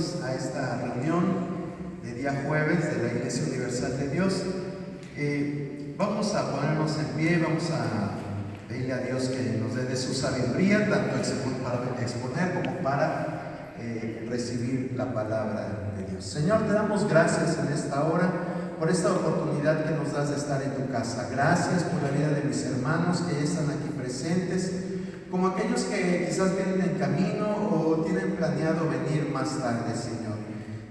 bienvenidos a esta reunión de día jueves de la Iglesia Universal de Dios. Vamos a ponernos en pie, vamos a pedirle a Dios que nos dé de su sabiduría, tanto para exponer como para recibir la palabra de Dios. Señor, te damos gracias en esta hora por esta oportunidad que nos das de estar en tu casa. Gracias por la vida de mis hermanos que ya están aquí presentes, como aquellos que quizás vienen en camino o tienen planeado venir más tarde, Señor.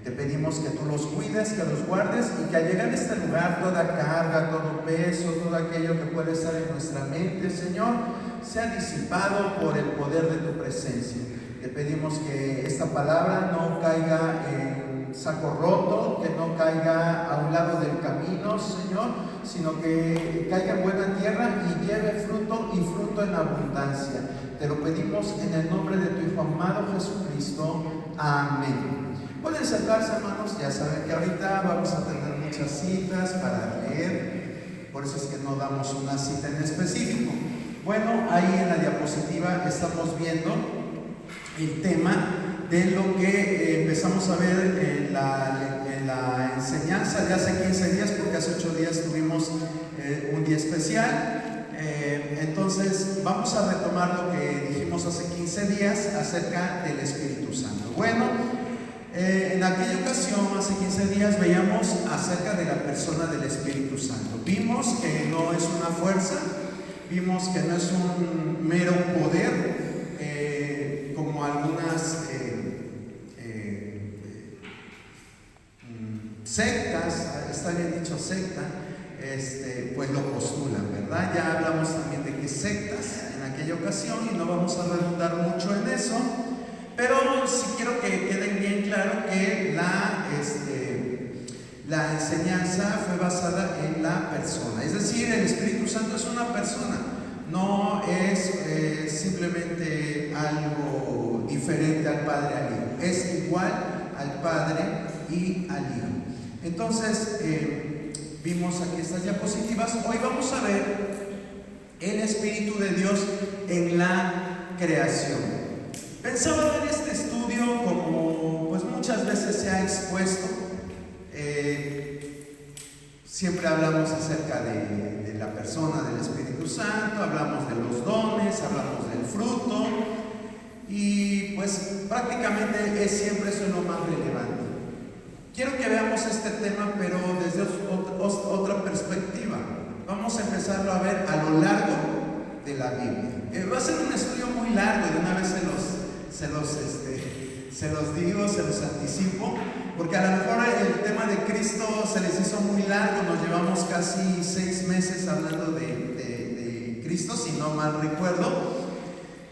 Te pedimos que tú los cuides, que los guardes y que al llegar a este lugar toda carga, todo peso, todo aquello que puede estar en nuestra mente, Señor, sea disipado por el poder de tu presencia. Te pedimos que esta palabra no caiga en saco roto, que no caiga a un lado del camino, Señor, sino que caiga en buena tierra y lleve fruto y fruto en abundancia. Te lo pedimos en el nombre de tu Hijo amado Jesucristo. Amén. Pueden sentarse, hermanos. Ya saben que ahorita vamos a tener muchas citas para leer, por eso es que no damos una cita en específico. Bueno, ahí en la diapositiva estamos viendo el tema de lo que empezamos a ver en la enseñanza de hace 15 días, porque hace 8 días tuvimos un día especial. Entonces vamos a retomar lo que dijimos hace 15 días acerca del Espíritu Santo. Bueno, en aquella ocasión, hace 15 días, veíamos acerca de la persona del Espíritu Santo. Vimos que no es una fuerza, vimos que no es un mero poder, como algunas sectas, está bien dicho secta, pues lo postulan, ¿verdad? Ya hablamos también de que sectas en aquella ocasión y no vamos a redundar mucho en eso, pero sí quiero que quede bien claro que la enseñanza fue basada en la persona, es decir, el Espíritu Santo es una persona, no es simplemente algo diferente al Padre, al Hijo, es igual al Padre y al Hijo. Entonces, vimos aquí estas diapositivas. Hoy vamos a ver el Espíritu de Dios en la creación. Pensaba ver este estudio como pues muchas veces se ha expuesto. Siempre hablamos acerca de la persona del Espíritu Santo, hablamos de los dones, hablamos del fruto y pues prácticamente siempre eso es lo más relevante. Quiero que veamos este tema, pero desde otra perspectiva. Vamos a empezarlo a ver a lo largo de la Biblia. Va a ser un estudio muy largo, de una vez se los digo, se los anticipo, porque a lo mejor el tema de Cristo se les hizo muy largo. Nos llevamos casi 6 meses hablando de Cristo, si no mal recuerdo,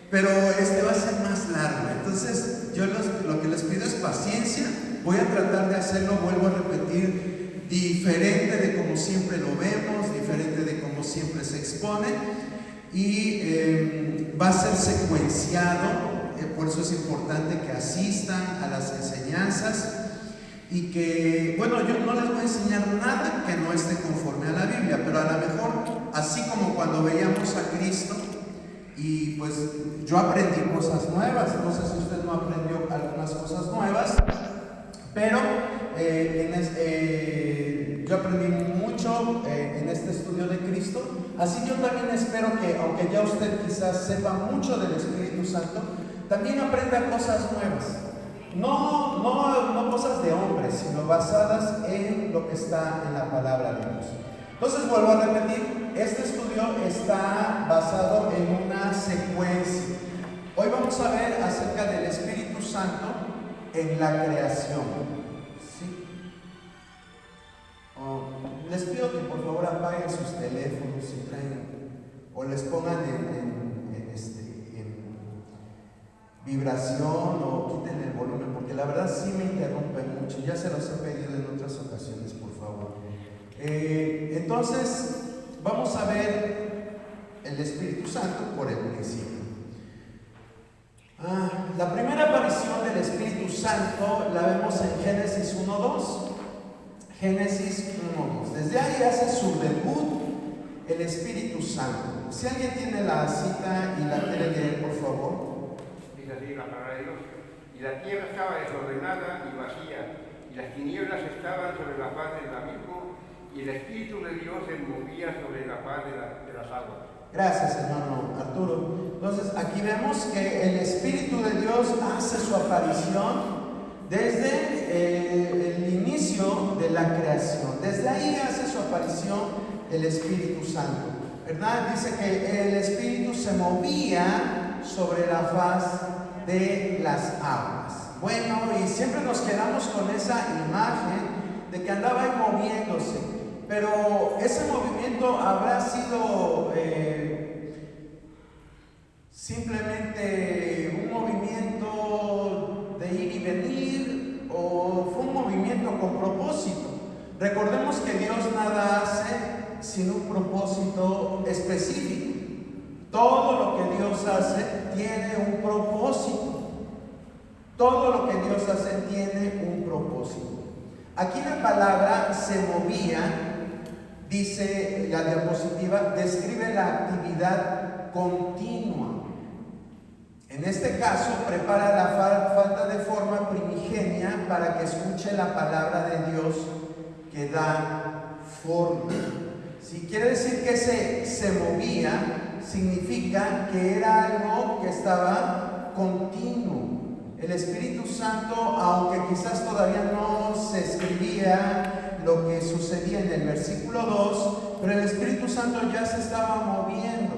pero va a ser más largo. Entonces yo lo que les pido es paciencia. Voy a tratar de hacerlo, vuelvo a repetir, diferente de como siempre lo vemos, diferente de como siempre se expone, y va a ser secuenciado. Por eso es importante que asistan a las enseñanzas y que, bueno, yo no les voy a enseñar nada que no esté conforme a la Biblia, pero a lo mejor, así como cuando veíamos a Cristo, y pues yo aprendí cosas nuevas, no sé si usted no aprendió algunas cosas nuevas, pero yo aprendí mucho en este estudio de Cristo. Así yo también espero que, aunque ya usted quizás sepa mucho del Espíritu Santo, también aprenda cosas nuevas. No cosas de hombres, sino basadas en lo que está en la palabra de Dios. Entonces vuelvo a repetir, este estudio está basado en una secuencia. Hoy vamos a ver acerca del Espíritu Santo en la creación. ¿Sí? Les pido que por favor apaguen sus teléfonos si traen, o les pongan en vibración, o quiten el volumen, porque la verdad sí me interrumpen mucho. Ya se los he pedido en otras ocasiones, por favor. Entonces vamos a ver el Espíritu Santo por el principio. La primera aparición del Espíritu Santo la vemos en Génesis 1:2. Génesis 1:2. Desde ahí hace su debut el Espíritu Santo. Si alguien tiene la cita y la quiere leer, por favor. Dice así la palabra de Dios. y la tierra estaba desordenada y vacía, y las tinieblas estaban sobre la faz del abismo, y el Espíritu de Dios se movía sobre la faz de las aguas. Gracias, hermano Arturo. Entonces, aquí vemos que el Espíritu de Dios hace su aparición desde el inicio de la creación. Desde ahí hace su aparición el Espíritu Santo, ¿verdad? Dice que el Espíritu se movía sobre la faz de las aguas. Bueno, y siempre nos quedamos con esa imagen de que andaba ahí moviéndose, pero ese movimiento habrá sido simplemente un movimiento de ir y venir, o fue un movimiento con propósito. Recordemos que Dios nada hace sin un propósito específico. Todo lo que Dios hace tiene un propósito. Todo lo que Dios hace tiene un propósito. Aquí la palabra se movía, dice la diapositiva, describe la actividad continua. En este caso, prepara la falta de forma primigenia para que escuche la palabra de Dios que da forma. Si quiere decir que se movía, significa que era algo que estaba continuo. El Espíritu Santo, aunque quizás todavía no se escribía lo que sucedía en el versículo 2, pero el Espíritu Santo ya se estaba moviendo.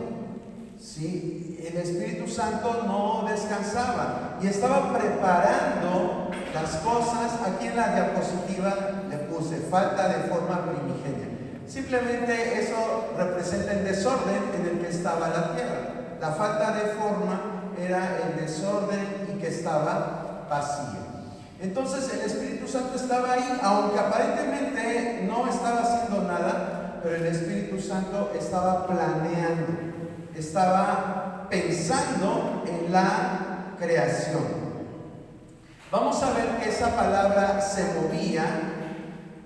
¿Sí? El Espíritu Santo no descansaba y estaba preparando las cosas. Aquí en la diapositiva le puse falta de forma primigenia. Simplemente eso representa el desorden en el que estaba la tierra. La falta de forma era el desorden y que estaba vacío. Entonces el Espíritu Santo estaba ahí, aunque aparentemente no estaba haciendo nada, pero el Espíritu Santo estaba planeando, estaba pensando en la creación. Vamos a ver que esa palabra se movía,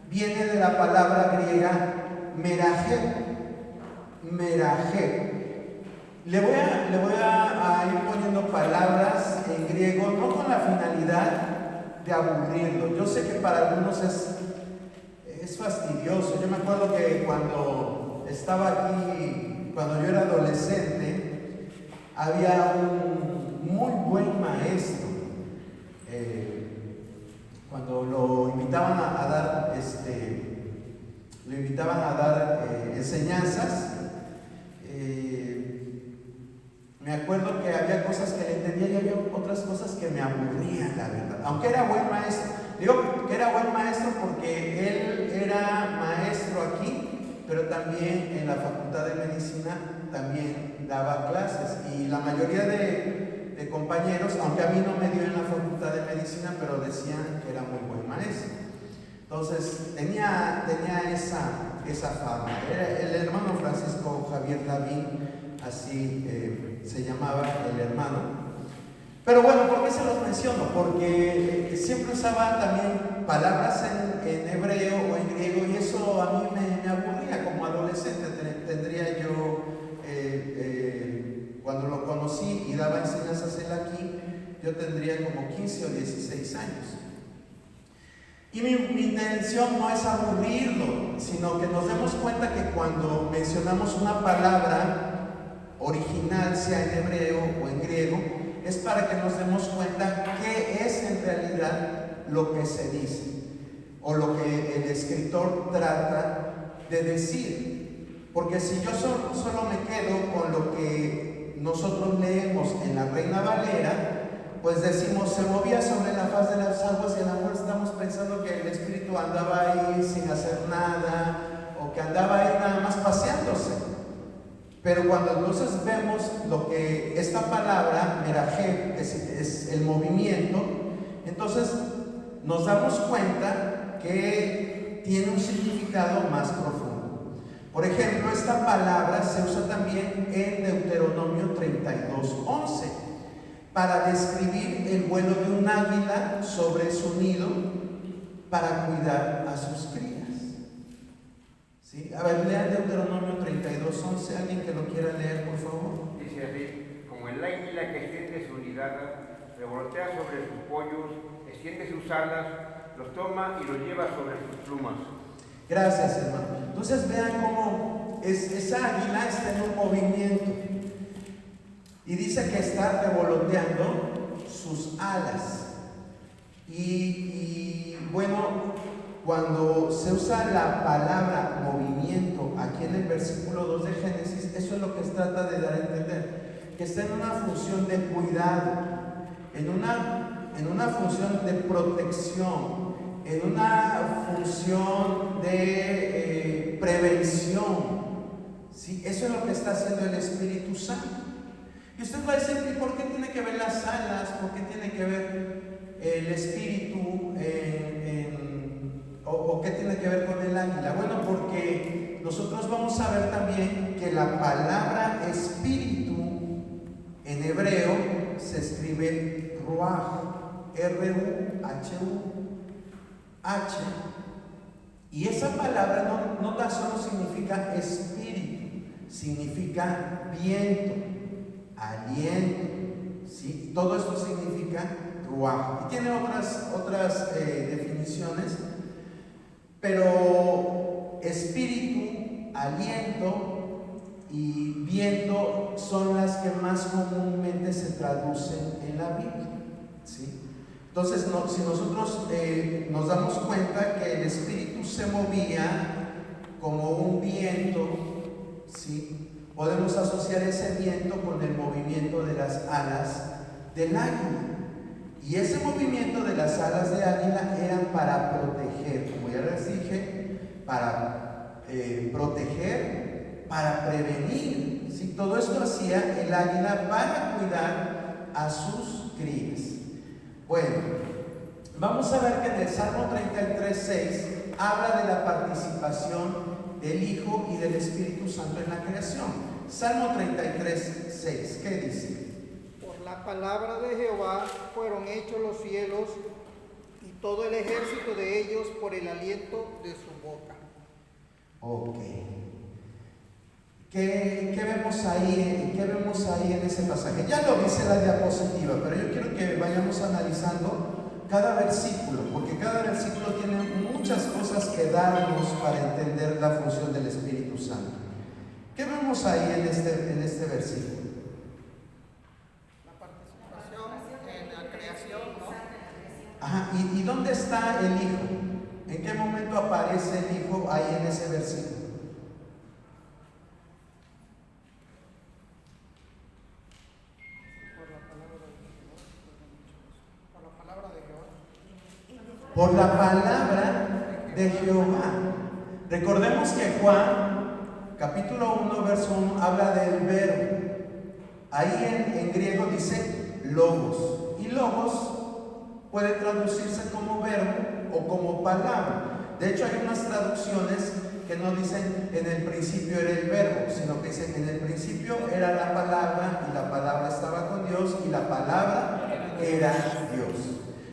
viene de la palabra griega merajé. Le voy a ir poniendo palabras en griego, no con la finalidad de aburrirlo. Yo sé que para algunos es fastidioso. Yo me acuerdo que cuando estaba aquí, cuando yo era adolescente, había un muy buen maestro. Cuando lo invitaban a dar enseñanzas, me acuerdo que había cosas que le entendía y había otras cosas que me aburrían, la verdad. Aunque era buen maestro. Digo que era buen maestro porque él era maestro aquí, pero también en la Facultad de Medicina también daba clases. Y la mayoría de compañeros, aunque a mí no me dio en la Facultad de Medicina, pero decían que era muy buen maestro. Entonces tenía esa fama. Era el hermano Francisco Javier Lavín, así se llamaba el hermano. Pero bueno, ¿por qué se los menciono? Porque siempre usaba también palabras en hebreo o en griego, y eso a mí me aburría como adolescente. Tendría yo, cuando lo conocí y daba enseñanzas él aquí, yo tendría como 15 o 16 años. Y mi intención no es aburrirlo, sino que nos demos cuenta que cuando mencionamos una palabra original, sea en hebreo o en griego, es para que nos demos cuenta qué es en realidad lo que se dice o lo que el escritor trata de decir. Porque si yo solo me quedo con lo que nosotros leemos en la Reina Valera, pues decimos, se movía sobre la faz de las aguas, y a lo mejor estamos pensando que el Espíritu andaba ahí sin hacer nada, o que andaba ahí nada más paseándose. Pero cuando entonces vemos lo que esta palabra, merajé, es el movimiento, entonces nos damos cuenta que tiene un significado más profundo. Por ejemplo, esta palabra se usa también en Deuteronomio 32:11 para describir el vuelo de un águila sobre su nido para cuidar a sus crías. ¿Sí? A ver, lean Deuteronomio 32:11, alguien que lo quiera leer, por favor. Dice así: como el águila que extiende su nidada revolotea sobre sus pollos, extiende sus alas, los toma y los lleva sobre sus plumas. Gracias, hermano. Entonces vean cómo esa águila está en un movimiento. Y dice que está revoloteando sus alas. Y bueno, cuando se usa la palabra movimiento aquí en el versículo 2 de Génesis, eso es lo que se trata de dar a entender, que está en una función de cuidado, en una función de protección, en una función de prevención. ¿Sí? Eso es lo que está haciendo el Espíritu Santo. Y usted va a decir, ¿y por qué tiene que ver las alas? ¿Por qué tiene que ver el Espíritu o qué tiene que ver con el águila? Bueno, porque nosotros vamos a ver también que la palabra espíritu en hebreo se escribe ruach, R-U-H-U-H, y esa palabra no tan solo significa espíritu, significa viento, aliento, ¿sí? Todo esto significa ruach. Y tiene otras definiciones, pero espíritu, aliento y viento son las que más comúnmente se traducen en la Biblia, ¿sí? Entonces, si nosotros nos damos cuenta que el espíritu se movía como un viento, ¿sí? Podemos asociar ese viento con el movimiento de las alas del águila. Y ese movimiento de las alas de águila eran para proteger, como ya les dije, para proteger, para prevenir, ¿sí? Todo esto hacía el águila para cuidar a sus crías. Bueno, vamos a ver que en el Salmo 33:6 habla de la participación del Hijo y del Espíritu Santo en la creación. Salmo 33:6, ¿qué dice? Por la palabra de Jehová fueron hechos los cielos y todo el ejército de ellos por el aliento de su boca. Ok. ¿Qué vemos ahí? ¿Qué vemos ahí en ese pasaje? Ya lo dice la diapositiva, pero yo quiero que vayamos analizando cada versículo, porque cada versículo tiene muchas cosas que darnos para entender la función del Espíritu Santo. ¿Qué vemos ahí en este versículo? La participación en la creación, ¿no? Ajá, ¿y dónde está el Hijo? ¿En qué momento aparece el Hijo ahí en ese versículo? Por la palabra de Jehová. Recordemos que Juan, capítulo 1, verso 1, habla del verbo. Ahí en griego dice logos. Y logos puede traducirse como verbo o como palabra. De hecho, hay unas traducciones que no dicen en el principio era el verbo, sino que dicen en el principio era la palabra y la palabra estaba con Dios y la palabra era Dios.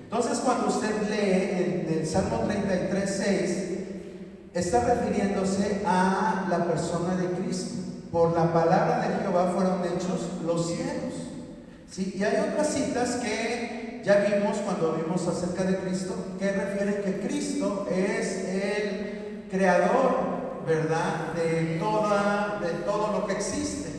Entonces, cuando usted lee el Salmo 33:6, está refiriéndose a la persona de Cristo. Por la palabra de Jehová fueron hechos los cielos, ¿sí? Y hay otras citas que ya vimos cuando vimos acerca de Cristo, que refieren que Cristo es el creador, ¿verdad?, de todo lo que existe.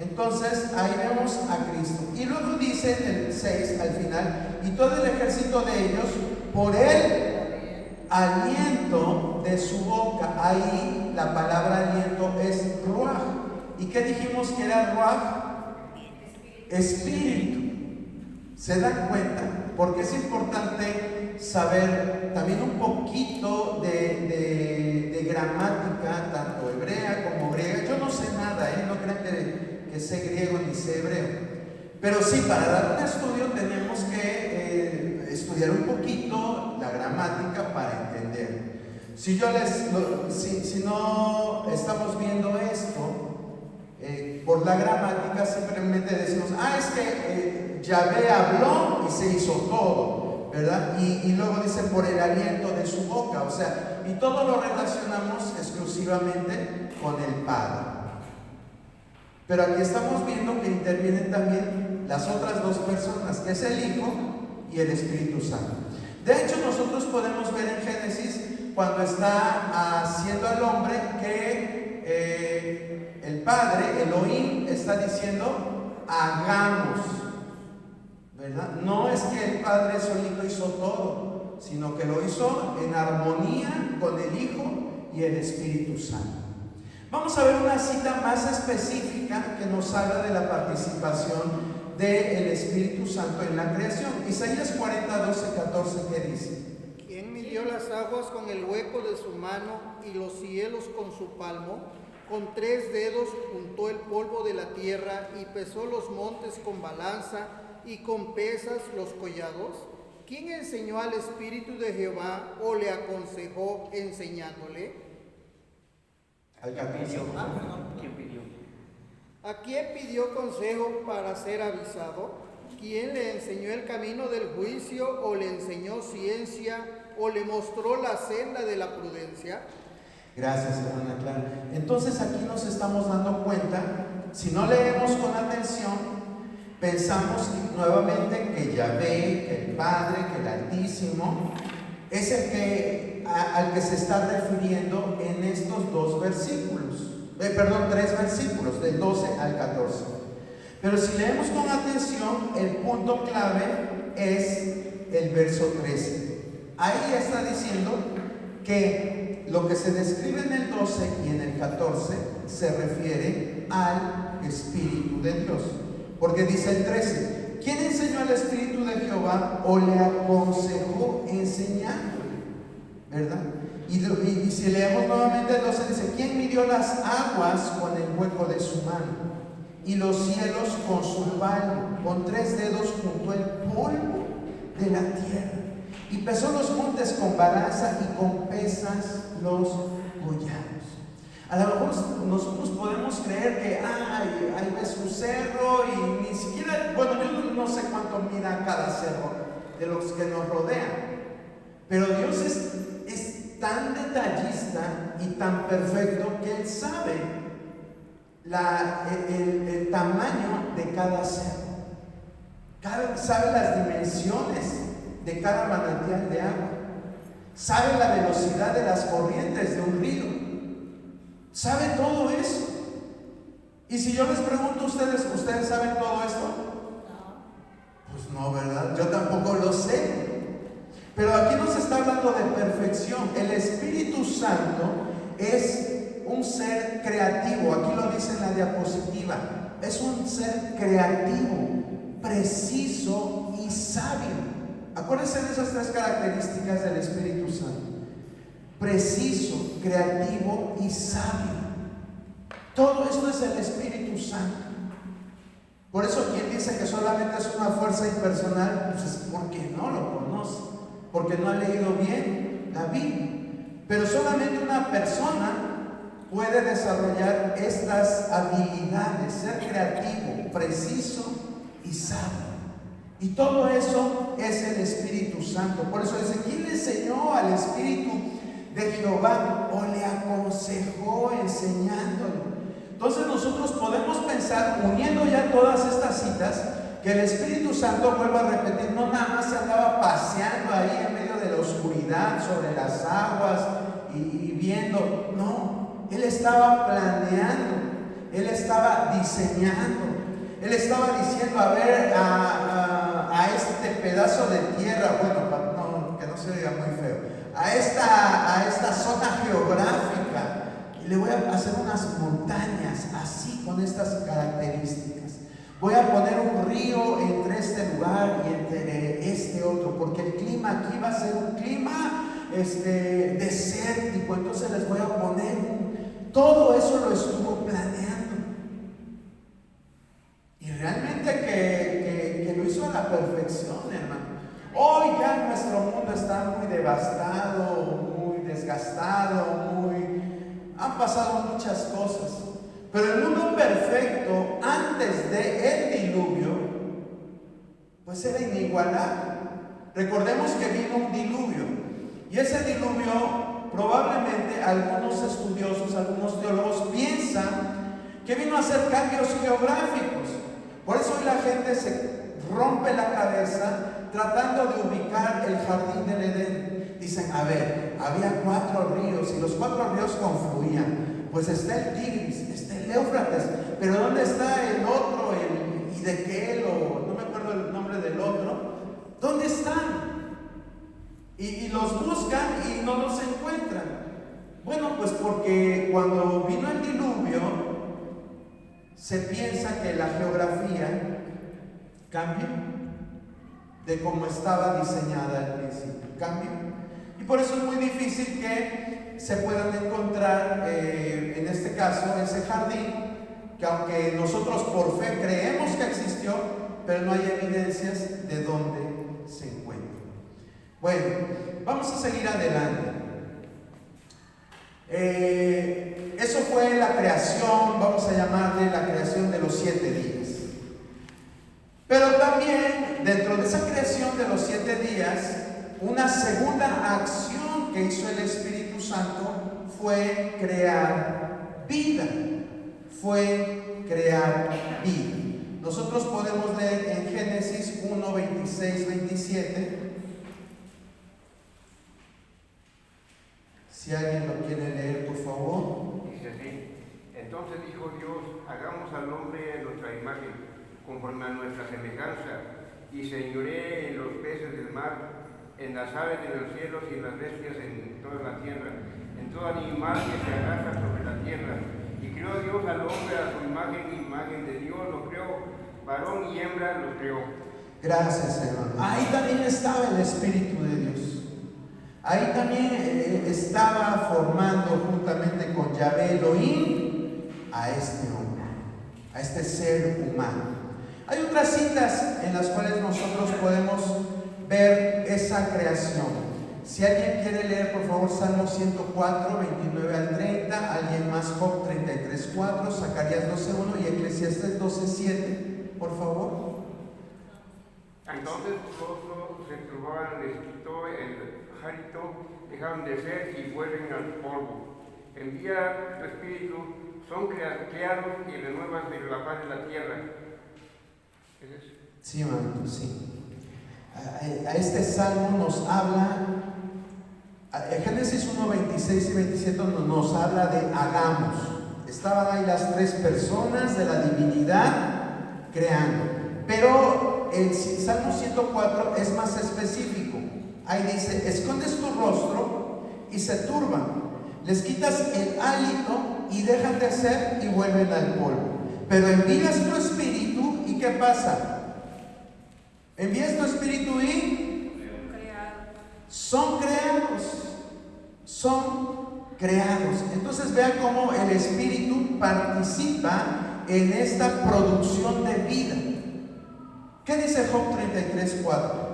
Entonces ahí vemos a Cristo. Y luego dice en el 6 al final, y todo el ejército de ellos por el aliento de su boca. Ahí la palabra aliento es ruach. ¿Y qué dijimos que era ruach? Espíritu. ¿Se dan cuenta? Porque es importante saber también un poquito de gramática, tanto hebrea como griega. Yo no sé nada, no crean que sé griego ni sé hebreo. Pero sí, para dar un estudio tenemos que estudiar un poquito la gramática para entender. Si no estamos viendo esto por la gramática, simplemente decimos, es que Yahvé habló y se hizo todo, ¿verdad? Y luego dice por el aliento de su boca, o sea, y todo lo relacionamos exclusivamente con el Padre. Pero aquí estamos viendo que interviene también las otras dos personas, que es el Hijo y el Espíritu Santo. De hecho, nosotros podemos ver en Génesis, cuando está haciendo al hombre, que el Padre, Elohim, está diciendo, hagamos, ¿verdad? No es que el Padre solito hizo todo, sino que lo hizo en armonía con el Hijo y el Espíritu Santo. Vamos a ver una cita más específica que nos habla de la participación del Espíritu Santo en la creación. Isaías 40, 12, 14, ¿qué dice? ¿Quién midió las aguas con el hueco de su mano y los cielos con su palmo? Con 3 dedos juntó el polvo de la tierra y pesó los montes con balanza y con pesas los collados. ¿Quién enseñó al Espíritu de Jehová o le aconsejó enseñándole? Al capítulo. ¿Quién pidió? ¿A quién pidió consejo para ser avisado? ¿Quién le enseñó el camino del juicio o le enseñó ciencia o le mostró la senda de la prudencia? Gracias, hermana Clara. Entonces aquí nos estamos dando cuenta, si no leemos con atención, pensamos nuevamente que Yahvé, que el Padre, que el Altísimo, es el que al que se está refiriendo en estos 2 versículos. 3 versículos, del 12 al 14. Pero si leemos con atención, el punto clave es el verso 13. Ahí está diciendo que lo que se describe en el 12 y en el 14 se refiere al Espíritu de Dios. Porque dice el 13, ¿quién enseñó al Espíritu de Jehová o le aconsejó enseñándole? ¿Verdad? Y si leemos nuevamente el 12, dice, ¿quién midió las aguas con el hueco de su mano? Y los cielos con su palmo, con 3 dedos juntó el polvo de la tierra. Y pesó los montes con balanza y con pesas los collados. A lo mejor nosotros podemos creer que ahí ves un cerro y ni siquiera, bueno, yo no sé cuánto mira cada cerro de los que nos rodean. Pero Dios es tan detallista y tan perfecto que Él sabe el tamaño de cada cerro. Sabe las dimensiones de cada manantial de agua. Sabe la velocidad de las corrientes de un río. Sabe todo eso. Y si yo les pregunto a ustedes, ¿ustedes saben todo esto? Pues no, ¿verdad? Yo tampoco lo sé. Pero aquí nos está hablando de perfección. El Espíritu Santo es un ser creativo. Aquí lo dice en la diapositiva. Es un ser creativo, preciso y sabio. Acuérdense de esas 3 características del Espíritu Santo: preciso, creativo y sabio. Todo esto es el Espíritu Santo. Por eso quien dice que solamente es una fuerza impersonal, pues es porque no lo conoce, porque no ha leído bien la Biblia. Pero solamente una persona puede desarrollar estas habilidades: ser creativo, preciso y sabio. Y todo eso es el Espíritu Santo. Por eso dice, ¿quién le enseñó al Espíritu de Jehová o le aconsejó enseñándole? Entonces nosotros podemos pensar, uniendo ya todas estas citas, que el Espíritu Santo, vuelvo a repetir, no nada más se andaba paseando ahí en medio de la oscuridad sobre las aguas y viendo. No, Él estaba planeando, Él estaba diseñando, Él estaba diciendo, a ver, a este pedazo de tierra, bueno, que no se oiga muy feo, a esta zona geográfica, le voy a hacer unas montañas así, con estas características. Voy a poner un río entre este lugar y entre este otro, porque el clima aquí va a ser un clima desértico. Entonces les voy a poner todo eso lo estuvo planeando. Y realmente que lo hizo a la perfección, hermano. Hoy ya nuestro mundo está muy devastado, muy desgastado, han pasado muchas cosas. Pero el mundo perfecto antes del diluvio, pues era inigualable. Recordemos que vino un diluvio, y ese diluvio probablemente algunos estudiosos, algunos teólogos piensan que vino a hacer cambios geográficos, Por eso hoy la gente se rompe la cabeza tratando de ubicar el jardín del Edén. Dicen, a ver, había 4 ríos y los 4 ríos confluían. Pues está el Tigris, está el Éufrates, pero ¿dónde está el otro, el Hiddekel, o no me acuerdo el nombre del otro? ¿Dónde están? Y los buscan y no los encuentran. Bueno, pues porque cuando vino el diluvio, se piensa que la geografía cambió de cómo estaba diseñada al principio. Cambió. Y por eso es muy difícil que se puedan encontrar, en este caso, ese jardín, que aunque nosotros por fe creemos que existió, pero no hay evidencias de dónde se encuentra. Bueno, vamos a seguir adelante. Eso fue la creación, vamos a llamarle la creación de los 7 días. Pero también dentro de esa creación de los 7 días, una segunda acción que hizo el Espíritu Santo fue crear vida. Fue crear vida. Nosotros podemos leer en Génesis 1, 26, 27. Si alguien lo quiere leer, por favor. Dice así: entonces dijo Dios, hagamos al hombre en nuestra imagen, conforme a nuestra semejanza, y señoree en los peces del mar, en las aves de los cielos y en las bestias en toda la tierra, en todo animal que se arrastra sobre la tierra. Y creó Dios al hombre a su imagen de Dios lo creó, varón y hembra los creó. Gracias, hermano. Ahí también estaba el Espíritu de Dios. Ahí también estaba formando juntamente con Yahvé Elohim a este hombre, a este ser humano. Hay otras citas en las cuales nosotros podemos ver esa creación. Si alguien quiere leer, por favor, Salmo 104, 29 al 30, alguien más, Job 33, 4, Zacarías 12, 1 y Eclesiastes 12, 7, por favor. Entonces todos se turbaban, les quitó el jarito, dejaron de ser y vuelven al polvo. Envía tu espíritu, son creados y renuevas de la paz de la tierra. ¿Es eso? Sí, hermano, sí. A este salmo nos habla, Génesis 1, 26 y 27 nos habla de hagamos. Estaban ahí las 3 personas de la divinidad creando. Pero el Salmo 104 es más específico. Ahí dice, escondes tu rostro y se turban. Les quitas el hálito y dejan de ser y vuelven al polvo. Pero envías tu espíritu y ¿qué pasa? Envías tu espíritu y son creados. Son creados. Entonces vean cómo el espíritu participa en esta producción de vida. ¿Qué dice Job 33, 4?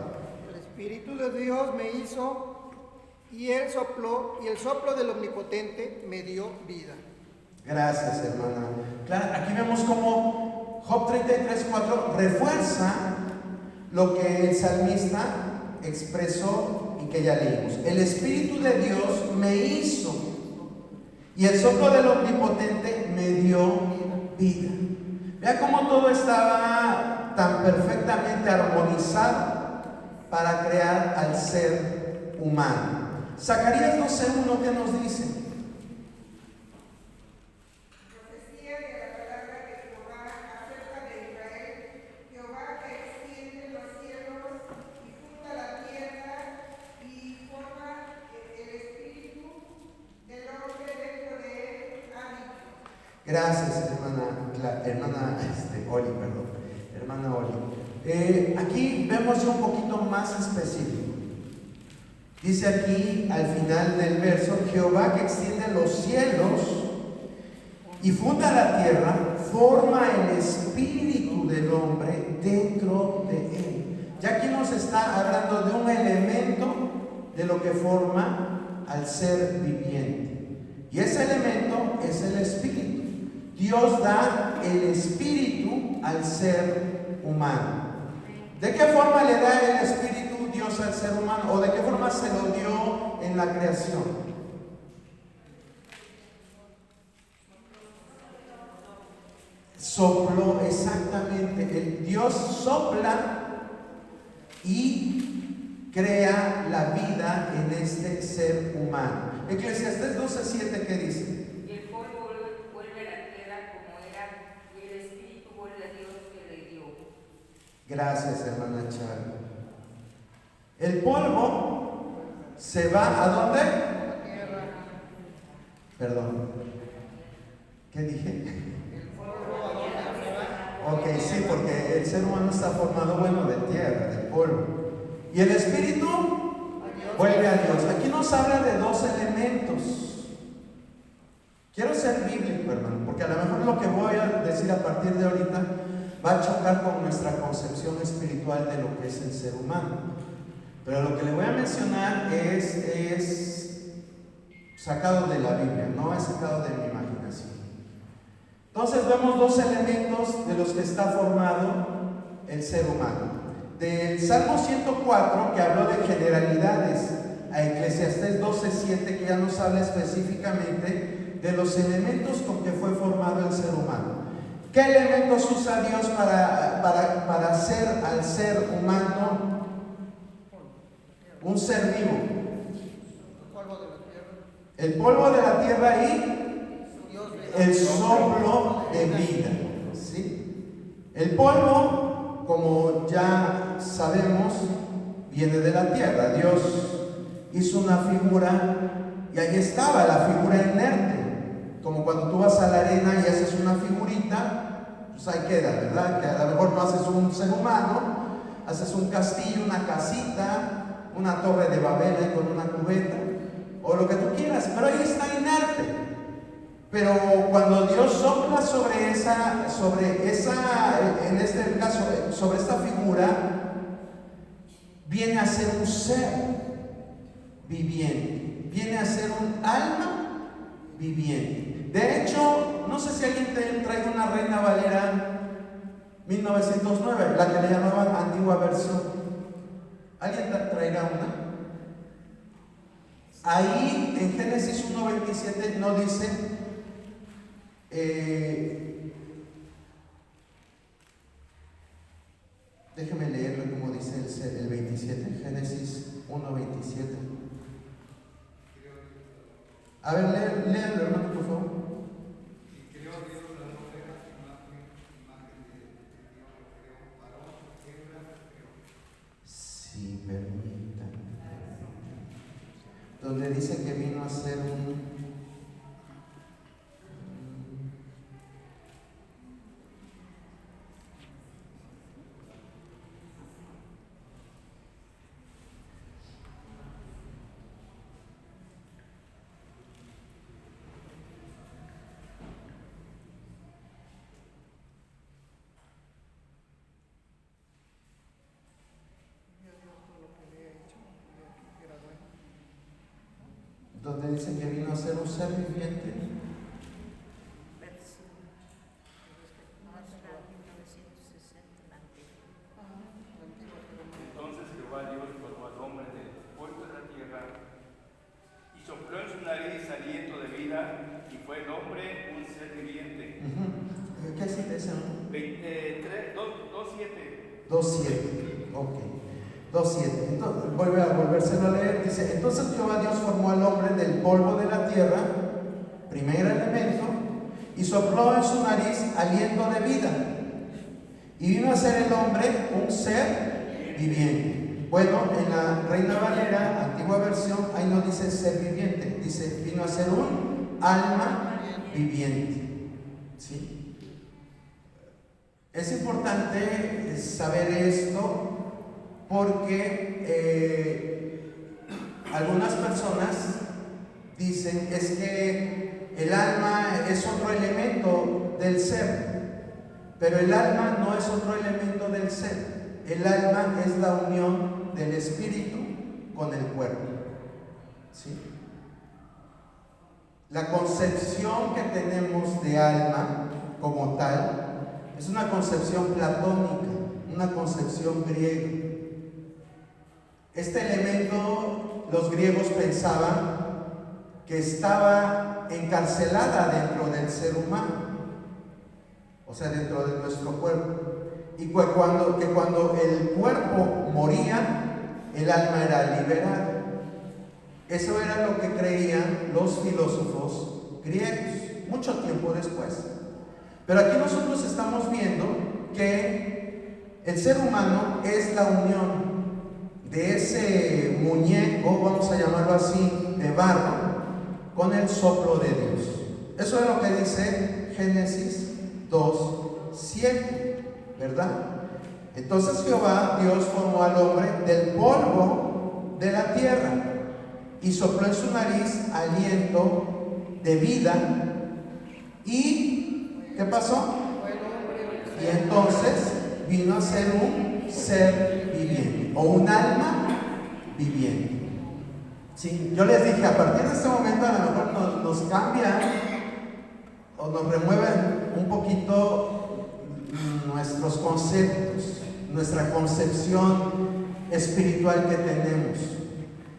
El Espíritu de Dios me hizo y Él sopló, y el soplo del Omnipotente me dio vida. Gracias, hermana. Claro, aquí vemos cómo Job 33, 4 refuerza lo que el salmista expresó y que ya leímos. El Espíritu de Dios me hizo y el soplo del Omnipotente me dio vida. Vea cómo todo estaba tan perfectamente armonizado para crear al ser humano. Zacarías 12:1, ¿qué nos dice? Profecía de la palabra de Jehová acerca de Israel, Jehová que extiende los cielos y funda la tierra y forma el espíritu del hombre dentro de él, ha dicho. Gracias, hermana Oli. Aquí vemos ya un poquito más específico. Dice aquí al final del verso, Jehová que extiende los cielos y funda la tierra, forma el espíritu del hombre dentro de él. Ya aquí nos está hablando de un elemento de lo que forma al ser viviente. Y ese elemento es el espíritu. Dios da el espíritu al ser humano. ¿De qué forma le da el espíritu Dios al ser humano? ¿O de qué forma se lo dio en la creación? sopló exactamente. El Dios sopla y crea la vida en este ser humano. Eclesiastés 12:7, ¿qué dice? Y el polvo vuelve a la tierra como era, y el espíritu vuelve a Dios que le dio. Gracias, hermana Charo. El polvo se va ¿a dónde? Perdón. ¿Qué dije? Ok, sí, porque el ser humano está formado, bueno, de tierra, de polvo. Y el espíritu vuelve a Dios. Aquí nos habla de dos elementos. Quiero ser bíblico, hermano, porque a lo mejor lo que voy a decir a partir de ahorita va a chocar con nuestra concepción espiritual de lo que es el ser humano. Pero lo que le voy a mencionar es sacado de la Biblia, no es sacado de mi imaginación. Entonces vemos dos elementos de los que está formado el ser humano. Del Salmo 104, que habló de generalidades, a Eclesiastés 12:7, que ya nos habla específicamente de los elementos con que fue formado el ser humano. ¿Qué elementos usa Dios para hacer al ser humano un ser vivo? El polvo de la tierra y el soplo de vida, ¿sí? El polvo, como ya sabemos, viene de la tierra. Dios hizo una figura y ahí estaba la figura inerte, como cuando tú vas a la arena y haces una figurita, pues ahí queda, ¿verdad? Que a lo mejor no haces un ser humano, haces un castillo, una casita, una torre de Babel ahí con una cubeta, o lo que tú quieras, pero ahí está inerte. Pero cuando Dios sopla sobre esa, en este caso, sobre esta figura, viene a ser un ser viviente, viene a ser un alma viviente. De hecho, no sé si alguien trae una Reina Valera 1909, la que le llamaban antigua versión. ¿Alguien traerá una? Ahí en Génesis 1:27 no dice, déjeme leerlo como dice el 27, Génesis 1:27. A ver, léanlo, hermano, por favor. Sí, permítanme. Donde dice que vino a ser un... donde dice que vino a ser un ser viviente. Entonces Jehová Dios formó al hombre del polvo de la tierra y sopló en su nariz aliento de vida, y fue el hombre un ser viviente. ¿Qué cita ese? 2:7. 2:7, ok. 2:7. Entonces, vuelve a volvérselo a leer. Dice: entonces Jehová Dios formó al hombre del polvo de la tierra, primer elemento, y sopló en su nariz aliento de vida, y vino a ser el hombre un ser viviente. Bueno, en la Reina Valera, antigua versión, ahí no dice ser viviente, dice vino a ser un alma viviente. ¿Sí? Es importante saber esto porque algunas personas dicen es que el alma es otro elemento del ser, pero el alma no es otro elemento del ser. El alma es la unión del espíritu con el cuerpo. ¿Sí? La concepción que tenemos de alma como tal es una concepción platónica, una concepción griega. Este elemento, los griegos pensaban que estaba encarcelada dentro del ser humano. o sea, dentro de nuestro cuerpo. Y cuando el cuerpo moría, el alma era liberada. Eso era lo que creían los filósofos griegos, mucho tiempo después. Pero aquí nosotros estamos viendo que el ser humano es la unión de ese muñeco, vamos a llamarlo así, de barro, con el soplo de Dios. Eso es lo que dice Génesis 2:7, ¿verdad? Entonces Jehová, Dios, formó al hombre del polvo de la tierra y sopló en su nariz aliento de vida. ¿Y qué pasó? Y entonces vino a ser un ser viviente o un alma viviente. Sí, yo les dije, a partir de este momento a lo mejor nos cambia o nos remueven un poquito nuestros conceptos, nuestra concepción espiritual que tenemos.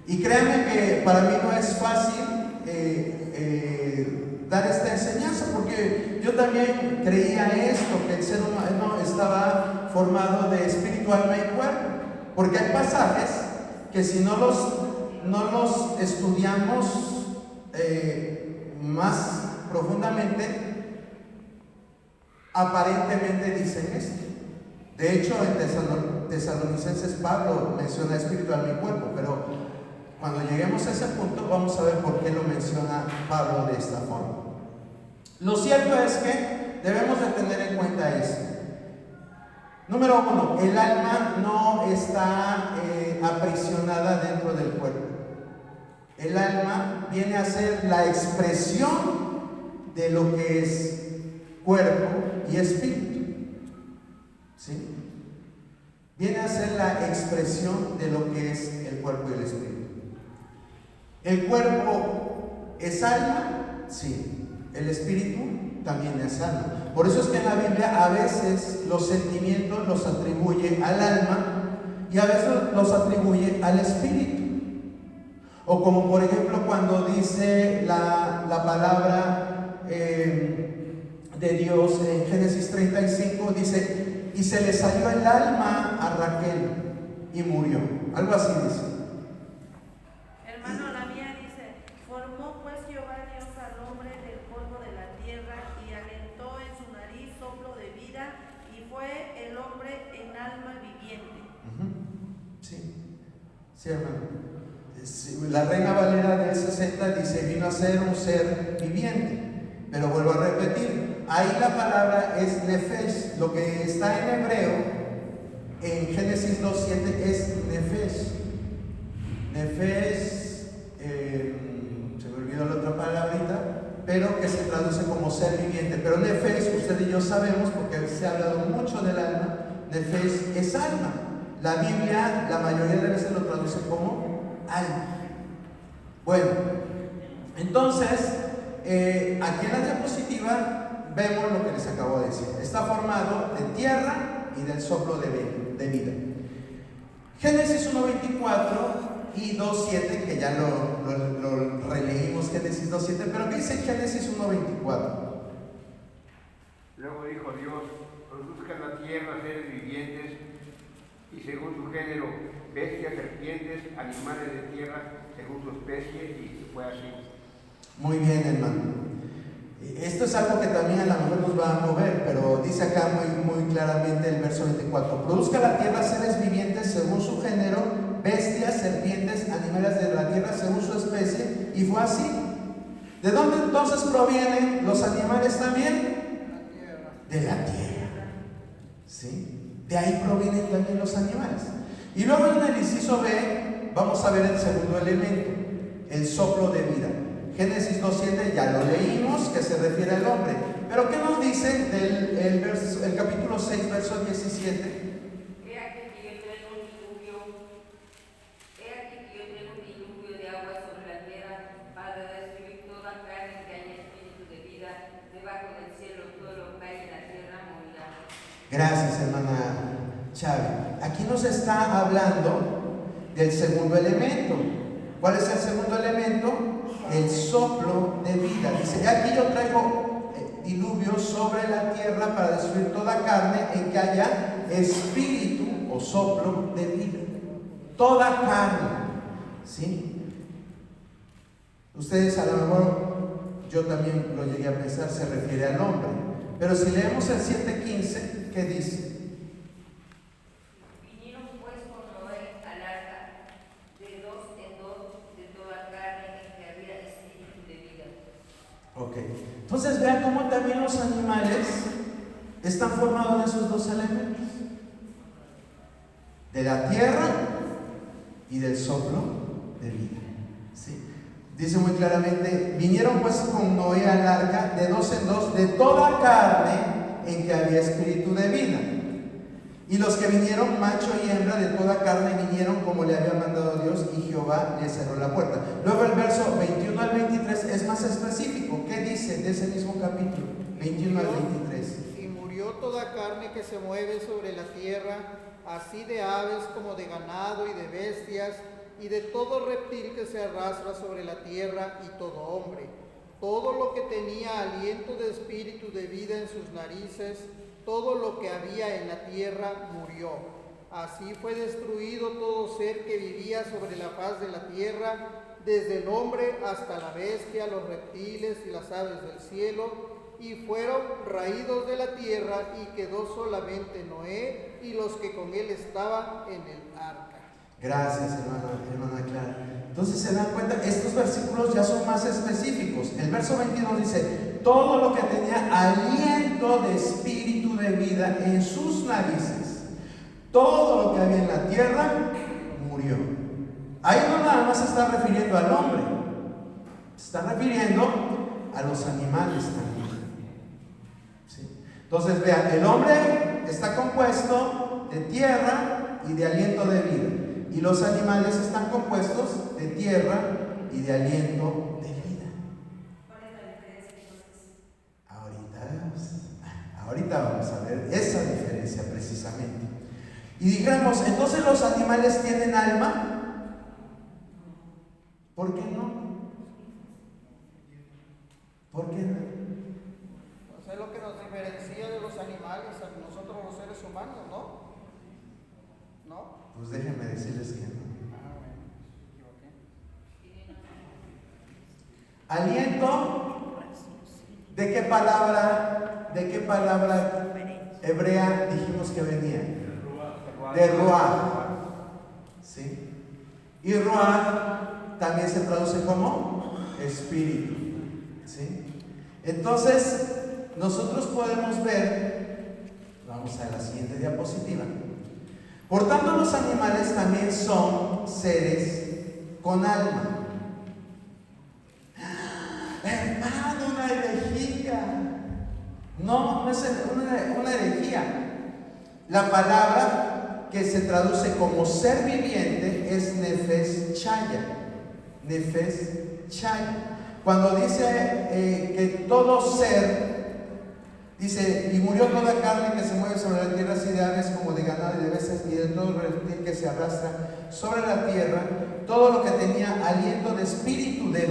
Y créanme que para mí no es fácil dar esta enseñanza, porque yo también creía esto, que el ser humano estaba formado de espíritu, alma y cuerpo, porque hay pasajes que si no los estudiamos más profundamente, aparentemente dicen esto. De hecho, en Tesalonicenses Pablo menciona espíritu, alma y cuerpo, pero cuando lleguemos a ese punto vamos a ver por qué lo menciona Pablo de esta forma. Lo cierto es que debemos de tener en cuenta esto. Número 1, el alma no está aprisionada dentro del cuerpo. El alma viene a ser la expresión de lo que es cuerpo y espíritu. ¿Sí? Viene a ser la expresión de lo que es el cuerpo y el espíritu. ¿El cuerpo es alma? Sí. El espíritu también es alma. Por eso es que en la Biblia a veces los sentimientos los atribuye al alma y a veces los atribuye al espíritu. O como por ejemplo cuando dice la palabra de Dios en Génesis 35, dice, y se le salió el alma a Raquel y murió. Algo así dice. Hermano, la mía dice, formó pues Jehová Dios al hombre del polvo de la tierra y alentó en su nariz soplo de vida y fue el hombre en alma viviente. Sí, sí, hermano. La Reina Valera del 60 dice, vino a ser un ser viviente. Pero vuelvo a repetir, ahí la palabra es nefesh. Lo que está en hebreo, en Génesis 2:7, es nefesh. Nefesh, se me olvidó la otra palabrita, pero que se traduce como ser viviente. Pero nefesh, usted y yo sabemos, porque se ha hablado mucho del alma, nefesh es alma. La Biblia, la mayoría de veces lo traduce como alma. Bueno, entonces, aquí en la diapositiva vemos lo que les acabo de decir. Está formado de tierra y del soplo de vida. Génesis 1:24 y 2:7, que ya lo releímos, Génesis 2:7, pero ¿qué dice Génesis 1:24? Luego dijo Dios, produzca en la tierra seres vivientes y según su género, bestias, serpientes, animales de tierra, según su especie, y fue así. Muy bien, hermano. Esto es algo que también a lo mejor nos va a mover, pero dice acá muy claramente el verso 24: produzca la tierra seres vivientes según su género, bestias, serpientes, animales de la tierra según su especie, y fue así. ¿De dónde entonces provienen los animales también? De la tierra. ¿Sí? De ahí provienen también los animales. Y luego en el inciso B vamos a ver el segundo elemento, el soplo de vida. Génesis 2:7 ya lo leímos, que se refiere al hombre. Pero ¿qué nos dice el capítulo 6, verso 17? He aquí que yo traigo un diluvio de agua sobre la tierra para destruir toda carne que haya espíritu de vida debajo del cielo. Todo lo que hay en la tierra morirá. Gracias, hermana Chávez. Aquí nos está hablando del segundo elemento. ¿Cuál es el segundo elemento? El soplo de vida. Dice, aquí yo traigo diluvio sobre la tierra para destruir toda carne en que haya espíritu o soplo de vida. Toda carne, ¿sí? Ustedes a lo mejor, yo también lo llegué a pensar, se refiere al hombre. Pero si leemos el 7:15, ¿qué dice? Vinieron pues con Noé al arca, de dos en dos, de toda carne en que había espíritu de vida. Ok, entonces vean cómo también los animales están formados de esos dos elementos, de la tierra y del soplo de vida, ¿sí? Dice muy claramente, vinieron pues con Noé al arca de dos en dos, de toda carne en que había espíritu de vida. Y los que vinieron, macho y hembra de toda carne, vinieron como le había mandado Dios, y Jehová le cerró la puerta. Luego el verso 21 al 23 es más específico. ¿Qué dice de ese mismo capítulo? 21 al 23. Y murió toda carne que se mueve sobre la tierra, así de aves como de ganado y de bestias, y de todo reptil que se arrastra sobre la tierra, y todo hombre. Todo lo que tenía aliento de espíritu de vida en sus narices, todo lo que había en la tierra murió. Así fue destruido todo ser que vivía sobre la faz de la tierra, desde el hombre hasta la bestia, los reptiles y las aves del cielo, y fueron raídos de la tierra, y quedó solamente Noé y los que con él estaban en el arca. Gracias, hermana Clara. Entonces se dan cuenta, estos versículos ya son más específicos. El verso 22 dice, todo lo que tenía aliento de espíritu de vida en sus narices, todo lo que había en la tierra, murió. Ahí no nada más se está refiriendo al hombre, se está refiriendo a los animales también, ¿sí? Entonces vean, el hombre está compuesto de tierra y de aliento de vida. Y los animales están compuestos de tierra y de aliento de vida. ¿Cuál es la diferencia entonces? Ahorita vamos a ver esa diferencia precisamente. Y dijéramos, entonces los animales tienen alma. ¿Por qué no? ¿Por qué no? Pues es lo que nos diferencia de los animales a nosotros los seres humanos, ¿no? ¿No? Pues déjenme decirles que no. Aliento, ¿de qué palabra hebrea dijimos que venía? De ruach, ¿sí? Y ruach también se traduce como espíritu, ¿sí? Entonces, nosotros podemos ver, vamos a la siguiente diapositiva. Por tanto, los animales también son seres con alma. Hermano, una herejía. No es una herejía. La palabra que se traduce como ser viviente es nefesh chaya. Nefesh chaya. Cuando dice que todo ser, dice, y murió toda carne que se mueve sobre la tierra, así de aves como de ganado y de bestias, y de todo reptil que se arrastra sobre la tierra, todo lo que tenía aliento de espíritu de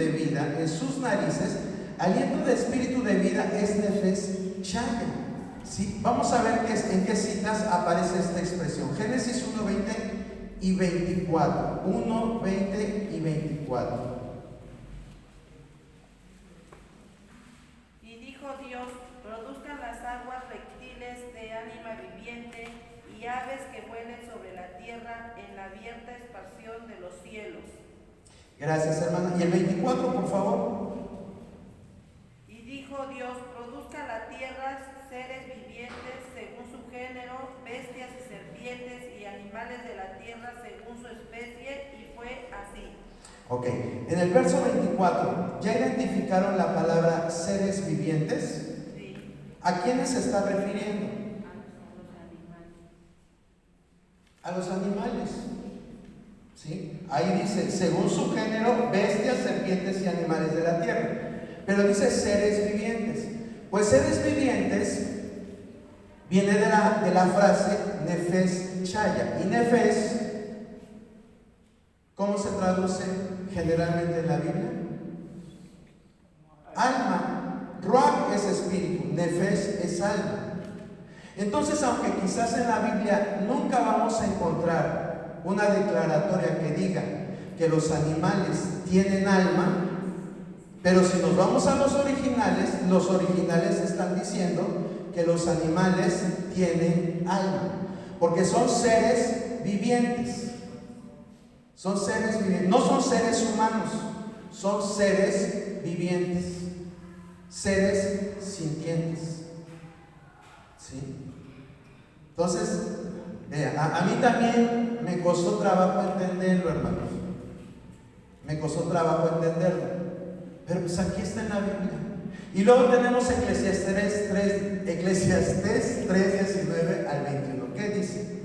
vida en sus narices, aliento de espíritu de vida es nefesh chaya. ¿Sí? Vamos a ver en qué citas aparece esta expresión. Génesis 1:20 y 24. 1:20 y 24. Dios, produzcan las aguas reptiles de ánima viviente y aves que vuelen sobre la tierra en la abierta expansión de los cielos. Gracias, hermana. Y el 24, por favor. Y dijo Dios, produzca la tierra seres vivientes según su género, bestias y serpientes y animales de la tierra según su especie, y fue así. Ok, en el verso 24, ¿ya identificaron la palabra seres vivientes? Sí. ¿A quiénes se está refiriendo? A los animales. ¿Sí? Ahí dice, según su género, bestias, serpientes y animales de la tierra. Pero dice seres vivientes. Pues seres vivientes viene de la frase nefesh chaya. Y nefesh, ¿cómo se traduce generalmente en la Biblia? alma, ruach es espíritu, nefesh es alma. Entonces, aunque quizás en la Biblia nunca vamos a encontrar una declaratoria que diga que los animales tienen alma, pero si nos vamos a los originales están diciendo que los animales tienen alma, porque son seres vivientes. Son seres vivientes, no son seres humanos, son seres vivientes, seres sintientes. ¿Sí? Entonces, a mí también me costó trabajo entenderlo, hermanos. Me costó trabajo entenderlo. Pero pues aquí está en la Biblia. Y luego tenemos Eclesiastés 3, 19 al 21. ¿Qué dice?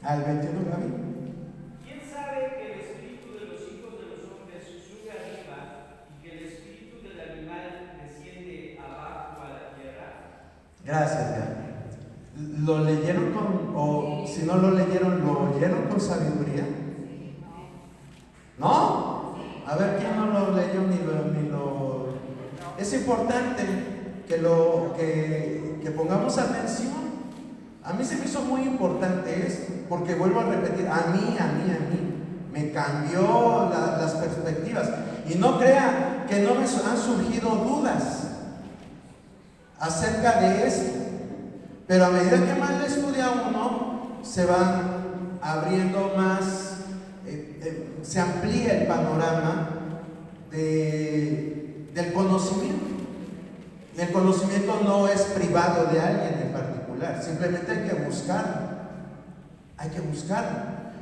Al 21, Gaby. ¿Quién sabe que el espíritu de los hijos de los hombres sube arriba y que el espíritu del animal desciende abajo a la tierra? Gracias, Gaby. ¿Lo leyeron o si no lo leyeron, lo oyeron con sabiduría? ¿No? A ver, ¿quién no lo leyó ni lo... Es importante que pongamos atención. A mí se me hizo muy importante esto, porque vuelvo a repetir, a mí, me cambió las perspectivas. Y no crean que no me han surgido dudas acerca de esto, pero a medida que más le estudia uno, se van abriendo más, se amplía el panorama del conocimiento. Y el conocimiento no es privado de alguien en particular, simplemente hay que buscarlo.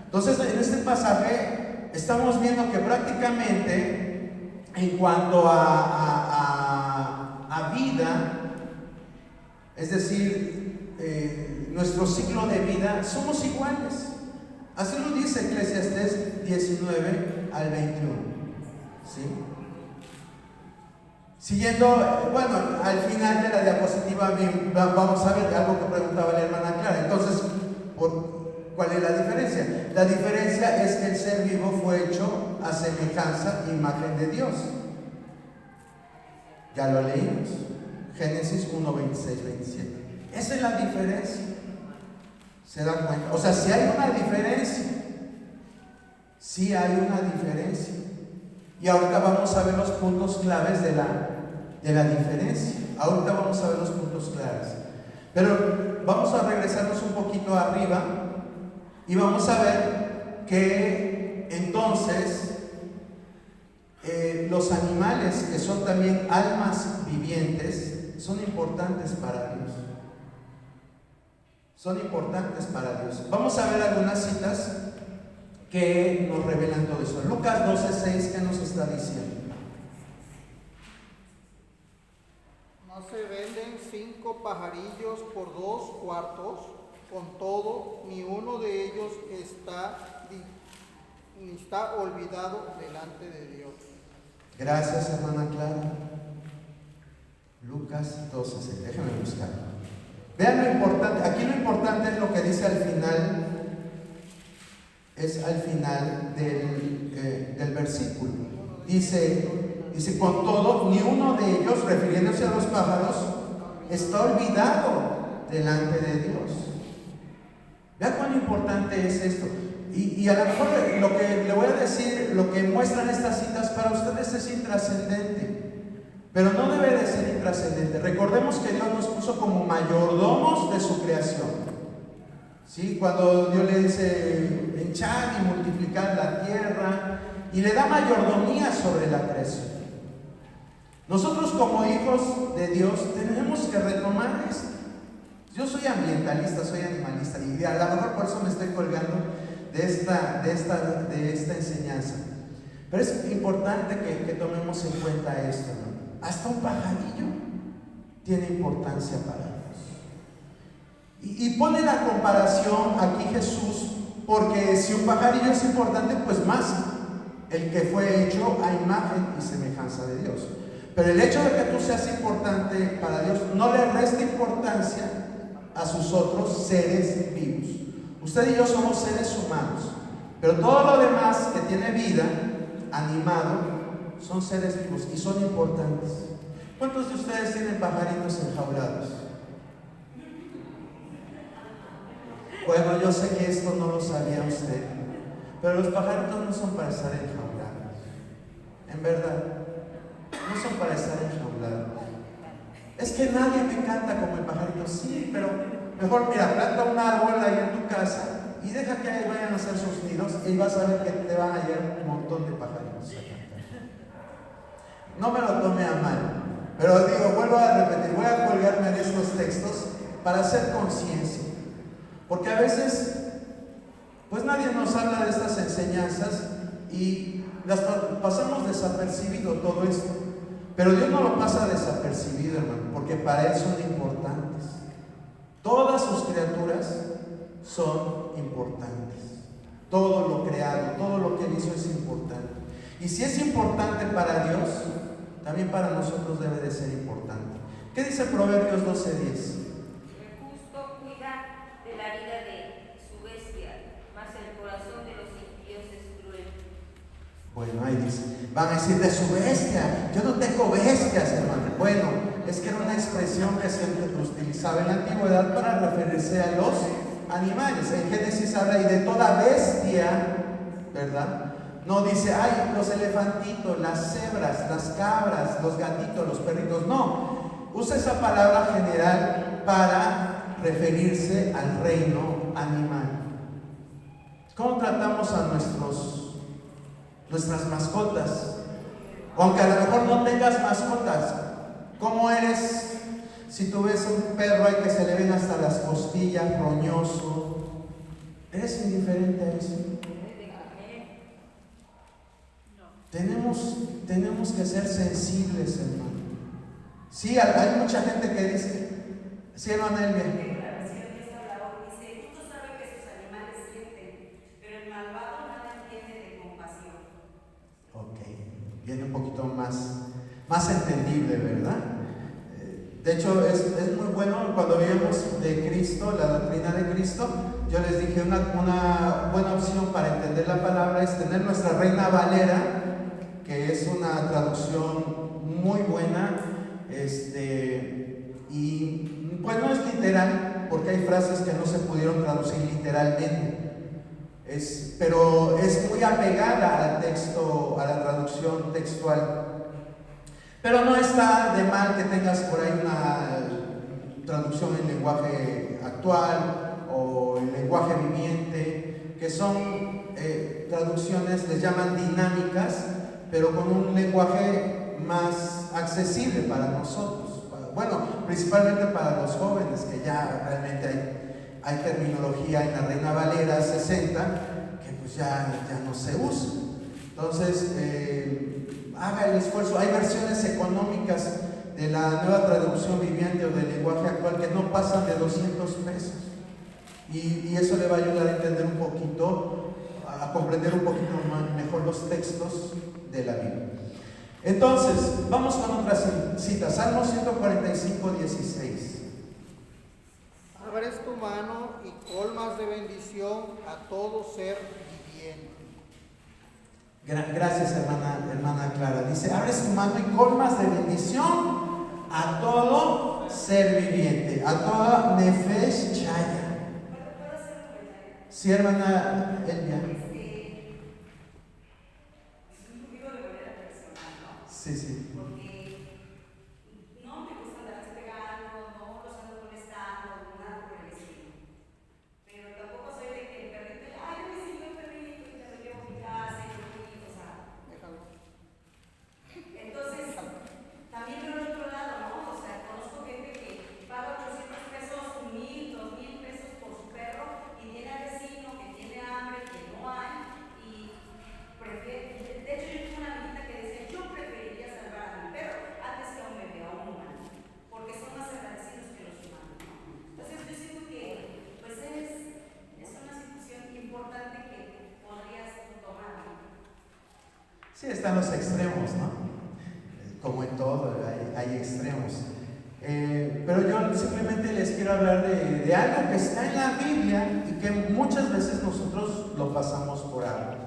Entonces, en este pasaje estamos viendo que prácticamente en cuanto a vida, es decir, nuestro ciclo de vida, somos iguales. Así lo dice Eclesiastés 19 al 21. ¿Sí? Siguiendo, bueno, al final de la diapositiva vamos a ver algo que preguntaba la hermana Clara. Entonces, ¿cuál es la diferencia? La diferencia es que el ser vivo fue hecho a semejanza e imagen de Dios. Ya lo leímos. Génesis 1, 26, 27. Esa es la diferencia. ¿Se dan cuenta? O sea, si hay una diferencia. Sí hay una diferencia. Y ahorita vamos a ver los puntos claves de la diferencia. Ahorita vamos a ver los puntos claves. Pero vamos a regresarnos un poquito arriba y vamos a ver que entonces los animales, que son también almas vivientes, son importantes para Dios. Son importantes para Dios. Vamos a ver algunas citas que nos revelan todo eso. Lucas 12:6, ¿qué nos está diciendo? No se venden 5 pajarillos por 2 cuartos, con todo, ni uno de ellos está olvidado delante de Dios. Gracias, hermana Clara. Lucas 12:6, déjame buscarlo. Vean lo importante, aquí lo importante es lo que dice al final. Es al final del versículo. Dice, con todo, ni uno de ellos, refiriéndose a los pájaros, está olvidado delante de Dios. Vean cuán importante es esto. Y a lo mejor lo que le voy a decir, lo que muestran estas citas para ustedes es intrascendente, pero no debe de ser intrascendente. Recordemos que Dios nos puso como mayordomos de su creación. ¿Sí? Cuando Dios le dice hinchar y multiplicar la tierra, y le da mayordomía sobre la creación. Nosotros como hijos de Dios tenemos que retomar esto. Yo soy ambientalista, soy animalista y a lo mejor por eso me estoy colgando de esta enseñanza. Pero es importante que tomemos en cuenta esto, ¿no? Hasta un pajarillo tiene importancia para Dios. Y pone la comparación aquí Jesús, porque si un pajarillo es importante, pues más el que fue hecho a imagen y semejanza de Dios. Pero el hecho de que tú seas importante para Dios no le resta importancia a sus otros seres vivos. Usted y yo somos seres humanos, pero todo lo demás que tiene vida, animado, son seres vivos y son importantes. ¿Cuántos de ustedes tienen pajaritos enjaulados? Bueno, yo sé que esto no lo sabía usted, pero los pajaritos no son para estar enjaulados. En verdad, no son para estar enjaulados. Es que nadie me canta como el pajarito. Sí, pero mejor mira, planta un árbol ahí en tu casa y deja que ahí vayan a hacer sus nidos y vas a ver que te van a llegar un montón de pajaritos a cantar. No me lo tome a mal, pero digo, vuelvo a repetir, voy a colgarme de estos textos para hacer conciencia. Porque a veces, pues nadie nos habla de estas enseñanzas y las pasamos desapercibido todo esto. Pero Dios no lo pasa desapercibido, hermano, porque para Él son importantes. Todas sus criaturas son importantes. Todo lo creado, todo lo que Él hizo es importante. Y si es importante para Dios, también para nosotros debe de ser importante. ¿Qué dice Proverbios 12:10? Bueno, ahí dice, van a decir de su bestia. Yo no tengo bestias, hermano. Bueno, es que era una expresión que se utilizaba en la antigüedad para referirse a los animales. En Génesis habla y de toda bestia, ¿verdad? No dice, ay, los elefantitos, las cebras, las cabras, los gatitos, los perritos. No, usa esa palabra general para referirse al reino animal. ¿Cómo tratamos a nuestras mascotas? Aunque a lo mejor no tengas mascotas, ¿cómo eres si tú ves un perro ahí que se le ven hasta las costillas, roñoso? ¿Eres indiferente a eso? Tenemos que ser sensibles, hermano. Sí, hay mucha gente que dice, ¿sí, hermana Elvia? Viene un poquito más entendible, ¿verdad? De hecho, es muy bueno cuando vemos de Cristo, la doctrina de Cristo. Yo les dije una buena opción para entender la palabra es tener nuestra Reina Valera, que es una traducción muy buena, y pues no es literal, porque hay frases que no se pudieron traducir literalmente. Pero es muy apegada al texto, a la traducción textual. Pero no está de mal que tengas por ahí una traducción en lenguaje actual o en lenguaje viviente, que son traducciones, les llaman dinámicas, pero con un lenguaje más accesible para nosotros. Bueno, principalmente para los jóvenes, que ya realmente hay terminología en la Reina Valera 60 que pues ya no se usa. Entonces, haga el esfuerzo. Hay versiones económicas de la nueva traducción viviente o del lenguaje actual que no pasan de 200 pesos. Y eso le va a ayudar a entender un poquito, a comprender un poquito mejor los textos de la Biblia. Entonces, vamos con otra cita. Salmo 145:16. Abres tu mano y colmas de bendición a todo ser viviente. Gracias, hermana Clara. Dice, abres tu mano y colmas de bendición a todo ser viviente, a toda nefesh chaya. Sí, hermana Elvia. Sí. También por otro lado, ¿no? O sea, conozco gente que paga 800 pesos un Sí, están los extremos, ¿no? Como en todo, hay extremos. Pero yo simplemente les quiero hablar de algo que está en la Biblia y que muchas veces nosotros lo pasamos por alto.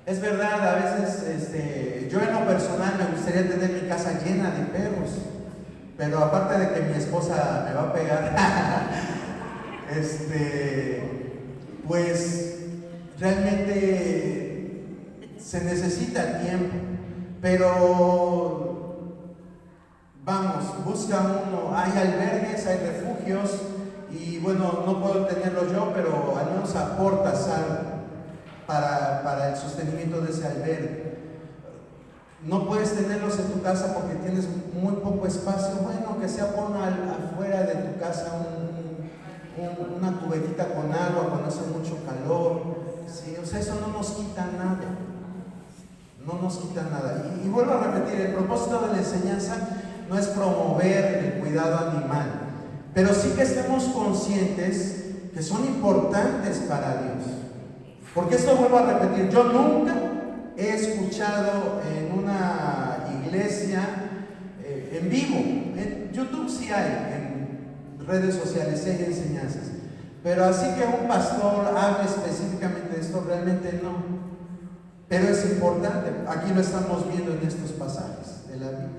Es verdad, a veces yo en lo personal me gustaría tener mi casa llena de perros, pero aparte de que mi esposa me va a pegar, pues realmente se necesita tiempo, pero vamos, busca uno, hay albergues, hay refugios, y bueno, no puedo tenerlo yo, pero al menos aportas algo para el sostenimiento de ese albergue. No puedes tenerlos en tu casa porque tienes muy poco espacio. Bueno, que sea pon afuera de tu casa una cubetita con agua cuando hace mucho calor. ¿Sí? O sea, eso no nos quita nada. No nos quita nada. Y vuelvo a repetir, el propósito de la enseñanza no es promover el cuidado animal, pero sí que estemos conscientes que son importantes para Dios. Porque esto vuelvo a repetir, yo nunca he escuchado en una iglesia en vivo, en YouTube sí hay, en redes sociales sí hay enseñanzas, pero así que un pastor hable específicamente de esto, realmente no. Pero es importante, aquí lo estamos viendo en estos pasajes de la Biblia.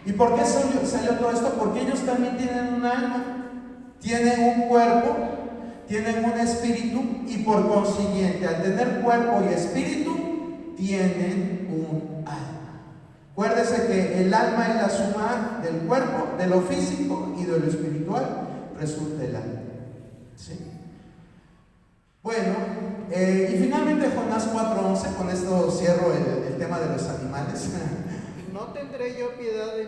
¿Y por qué salió todo esto? Porque ellos también tienen un alma, tienen un cuerpo, tienen un espíritu, y por consiguiente, al tener cuerpo y espíritu, tienen un alma. Acuérdese que el alma es la suma del cuerpo, de lo físico y de lo espiritual, resulta el alma. ¿Sí? Bueno, y finalmente Jonás 4:11, con esto cierro el tema de los animales. No tendré yo piedad de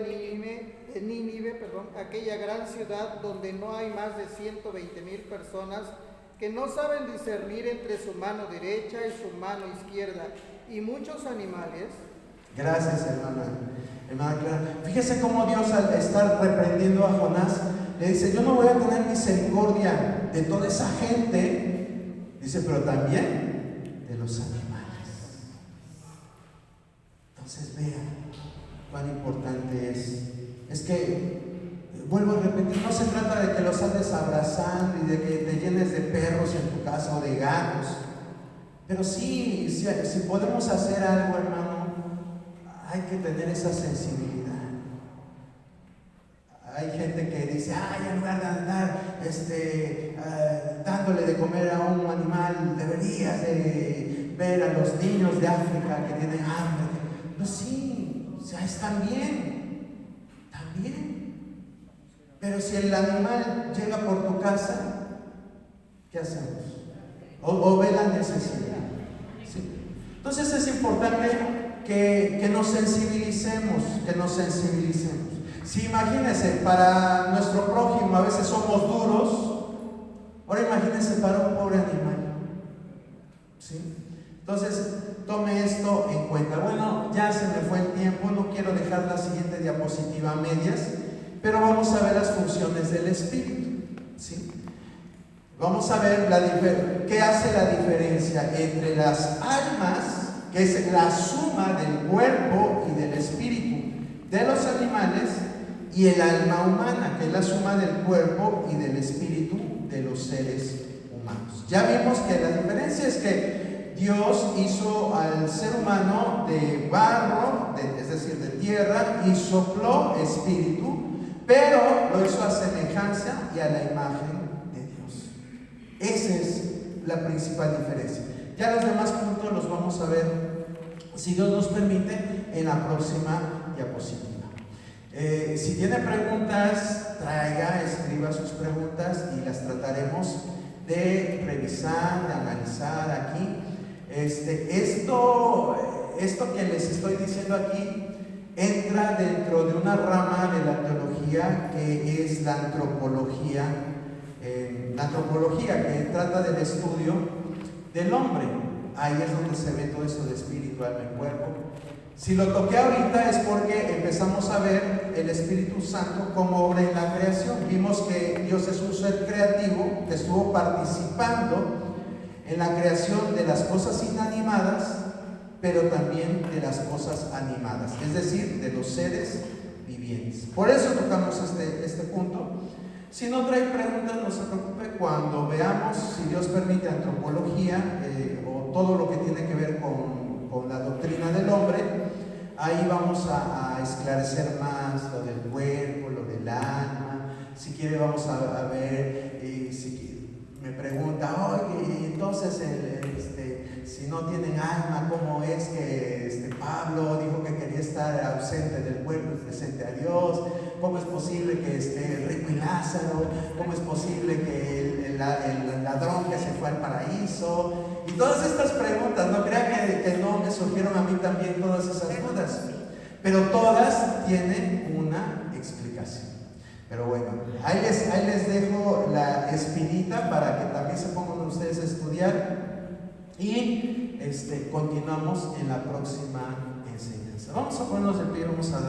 Nínive, aquella gran ciudad donde no hay más de 120,000 personas que no saben discernir entre su mano derecha y su mano izquierda, y muchos animales. Gracias, hermana Clara. Fíjese cómo Dios, al estar reprendiendo a Jonás, le dice: yo no voy a tener misericordia de toda esa gente, dice, pero también de los animales. Entonces vean cuán importante es que, vuelvo a repetir, no se trata de que los andes abrazando y de que te llenes de perros en tu casa o de gatos, pero sí, si podemos hacer algo, hermano, hay que tener esa sensibilidad. Hay gente que dice: ay, en lugar de andar dándole de comer a un animal, deberías de ver a los niños de África que tienen hambre. No, sí, o sea, están bien, pero si el animal llega por tu casa, ¿qué hacemos? O ve la necesidad. ¿Sí? Entonces es importante que nos sensibilicemos, Si imagínense, para nuestro prójimo a veces somos duros, ahora imagínense para un pobre animal. ¿Sí? Entonces, tome esto en cuenta. Bueno, ya se me fue el tiempo, no quiero dejar la siguiente diapositiva a medias, pero vamos a ver las funciones del espíritu. ¿Sí? Vamos a ver qué hace la diferencia entre las almas, que es la suma del cuerpo y del espíritu de los animales, y el alma humana, que es la suma del cuerpo y del espíritu de los seres humanos. Ya vimos que la diferencia es que Dios hizo al ser humano de barro, es decir, de tierra, y sopló espíritu, pero lo hizo a semejanza y a la imagen de Dios. Esa es la principal diferencia. Ya los demás puntos los vamos a ver, si Dios nos permite, en la próxima diapositiva. Si tiene preguntas, escriba sus preguntas y las trataremos de revisar, de analizar aquí. Esto que les estoy diciendo aquí entra dentro de una rama de la teología que es la antropología. La antropología que trata del estudio del hombre. Ahí es donde se ve todo eso de espíritu, alma y cuerpo. Si lo toqué ahorita es porque empezamos a ver el Espíritu Santo como obra en la creación. Vimos que Dios es un ser creativo que estuvo participando en la creación de las cosas inanimadas, pero también de las cosas animadas, es decir, de los seres vivientes. Por eso tocamos este punto. Si no trae preguntas, no se preocupe, cuando veamos, si Dios permite, antropología o todo lo que tiene que ver con la doctrina del hombre, ahí vamos a esclarecer más lo del cuerpo, lo del alma. Si quiere vamos a ver, si me pregunta, oye, entonces si no tienen alma, ¿cómo es que Pablo dijo que quería estar ausente del cuerpo y presente a Dios? ¿Cómo es posible que esté rico y Lázaro? ¿Cómo es posible que el ladrón que se fue al paraíso? Y todas estas preguntas, no crean que no me surgieron a mí también todas esas dudas, pero todas tienen una explicación. Pero bueno, ahí les dejo la espinita para que también se pongan ustedes a estudiar y continuamos en la próxima enseñanza. Vamos a ponernos de pie, vamos a dar